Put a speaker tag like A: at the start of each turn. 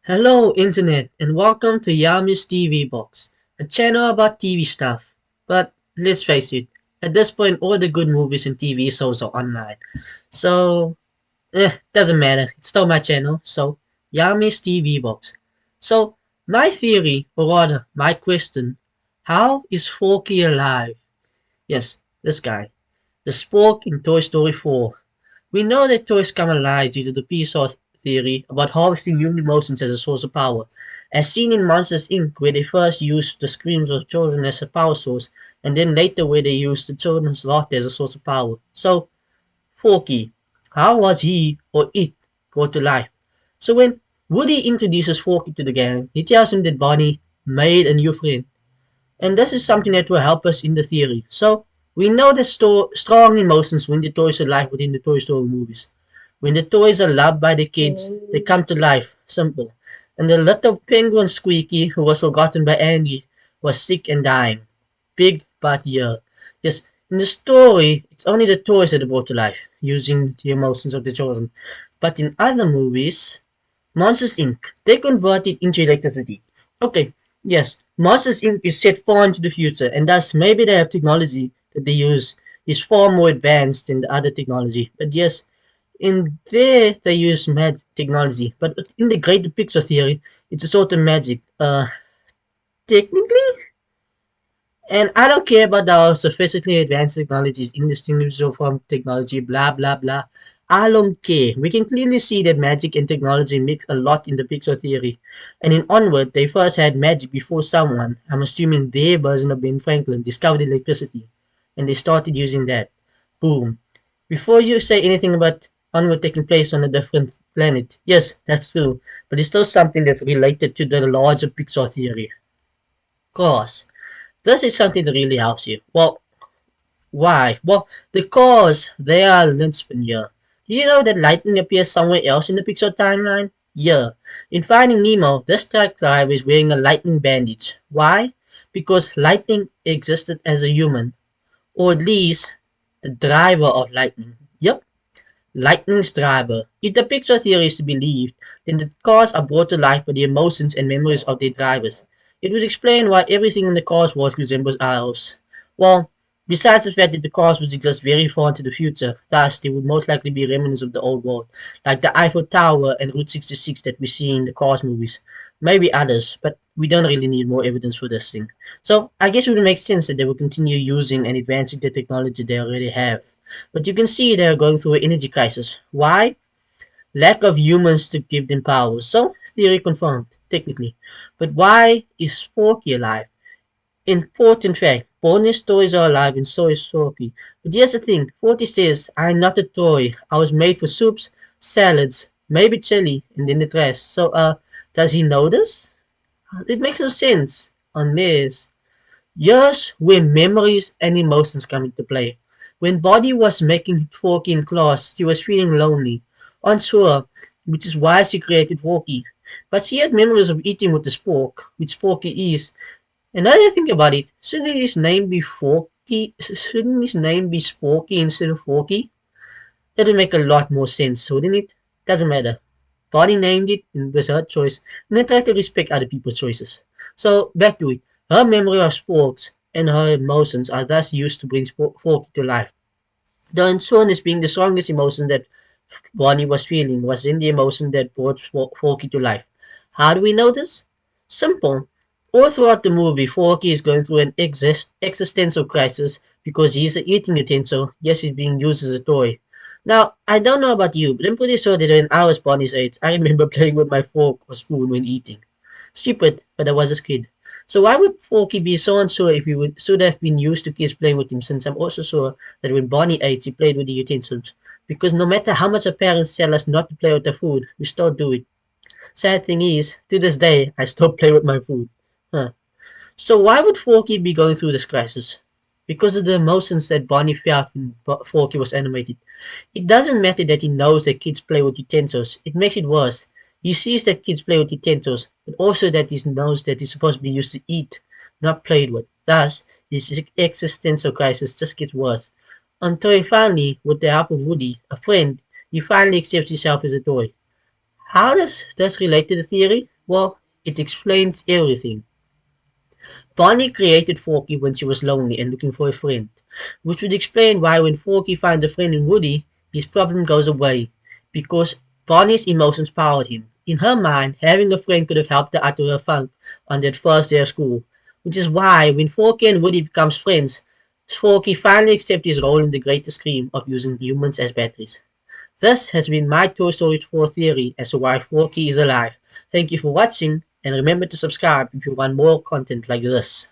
A: Hello Internet and welcome to Yami's TV Box, a channel about TV stuff. But let's face it, at this point all the good movies and TV shows are online. So, doesn't matter, it's still my channel, so Yami's TV Box. So, my theory, or rather, my question, how is Forky alive? Yes, this guy. The Spork in Toy Story 4. We know that toys come alive due to the Pixar theory about harvesting human emotions as a source of power, as seen in Monsters Inc., where they first used the screams of children as a power source, and then later where they used the children's laughter as a source of power. So, Forky, how was he or it brought to life? So when Woody introduces Forky to the gang, he tells him that Bonnie made a new friend, and this is something that will help us in the theory. So we know that strong emotions when the toys are alive within the Toy Story movies. When the toys are loved by the kids, they come to life. Simple. And the little penguin Squeaky, who was forgotten by Andy, was sick and dying. Big but yeah. Yes, in the story, it's only the toys that are brought to life, using the emotions of the children. But in other movies, Monsters Inc., they convert it into electricity. Okay, yes, Monsters Inc. is set far into the future, and thus maybe they have technology that they use is far more advanced than the other technology. But yes, in there they use magic technology. But in the greater picture theory, it's a sort of magic. Technically, and I don't care about how sophisticated advanced technology is indistinguishable from technology, blah blah blah. I don't care. We can clearly see that magic and technology mix a lot in the Pixar theory. And in Onward, they first had magic before someone, I'm assuming their version of Ben Franklin, discovered electricity. And they started using that. Boom. Before you say anything about Onward taking place on a different planet, yes, that's true. But it's still something that's related to the larger Pixar theory. Cause this is something that really helps you. Well, why? Well, because they are linchpin here. Did you know that lightning appears somewhere else in the Pixar timeline? Yeah. In Finding Nemo, this truck driver is wearing a lightning bandage. Why? Because lightning existed as a human, or at least the driver of lightning. Yep, lightning's driver. If the Pixar theory is to be believed, then the cars are brought to life by the emotions and memories of their drivers. It would explain why everything in the cars was resembles ours. Well, besides the fact that the cars would exist very far into the future, thus they would most likely be remnants of the old world, like the Eiffel Tower and Route 66 that we see in the Cars movies. Maybe others, but we don't really need more evidence for this thing. So I guess it would make sense that they will continue using and advancing the technology they already have. But you can see they are going through an energy crisis. Why? Lack of humans to give them power. So, theory confirmed, technically. But why is Forky alive? Important fact, Bonnie's toys are alive and so is Forky. But here's the thing, Forky says, I'm not a toy. I was made for soups, salads, maybe chili, and then the trash. So, does he know this? It makes no sense. Unless years where memories and emotions come into play. When Body was making Forky in class, she was feeling lonely, unsure, which is why she created Forky. But she had memories of eating with the Spork, which Forky is. And now that I think about it, shouldn't his name be Forky? Shouldn't his name be Sporky instead of Forky? That would make a lot more sense, wouldn't it? Doesn't matter. Bonnie named it, and it was her choice, and I try to respect other people's choices. So, back to it. Her memory of sports and her emotions are thus used to bring Forky to life. The unsureness being the strongest emotion that Bonnie was feeling was in the emotion that brought Forky to life. How do we know this? Simple. All throughout the movie, Forky is going through an existential crisis because he's an eating utensil. Yes, he's being used as a toy. Now, I don't know about you, but I'm pretty sure that when I was Bonnie's age, I remember playing with my fork or spoon when eating. Stupid, but I was a kid. So why would Forky be so unsure if he should have been used to kids playing with him, since I'm also sure that when Bonnie ate, she played with the utensils? Because no matter how much our parents tell us not to play with the food, we still do it. Sad thing is, to this day, I still play with my food. Huh. So why would Forky be going through this crisis? Because of the emotions that Bonnie felt when Forky was animated. It doesn't matter that he knows that kids play with utensils. It makes it worse. He sees that kids play with utensils, but also that he knows that it's supposed to be used to eat, not played with. Thus, his existential crisis just gets worse. Until he finally, with the help of Woody, a friend, he finally accepts himself as a toy. How does this relate to the theory? Well, it explains everything. Bonnie created Forky when she was lonely and looking for a friend, which would explain why when Forky finds a friend in Woody, his problem goes away, because Bonnie's emotions powered him. In her mind, having a friend could have helped her out of her funk on that first day of school, which is why when Forky and Woody becomes friends, Forky finally accepts his role in the greater scheme of using humans as batteries. This has been my Toy Story 4 theory as to why Forky is alive. Thank you for watching, and remember to subscribe if you want more content like this.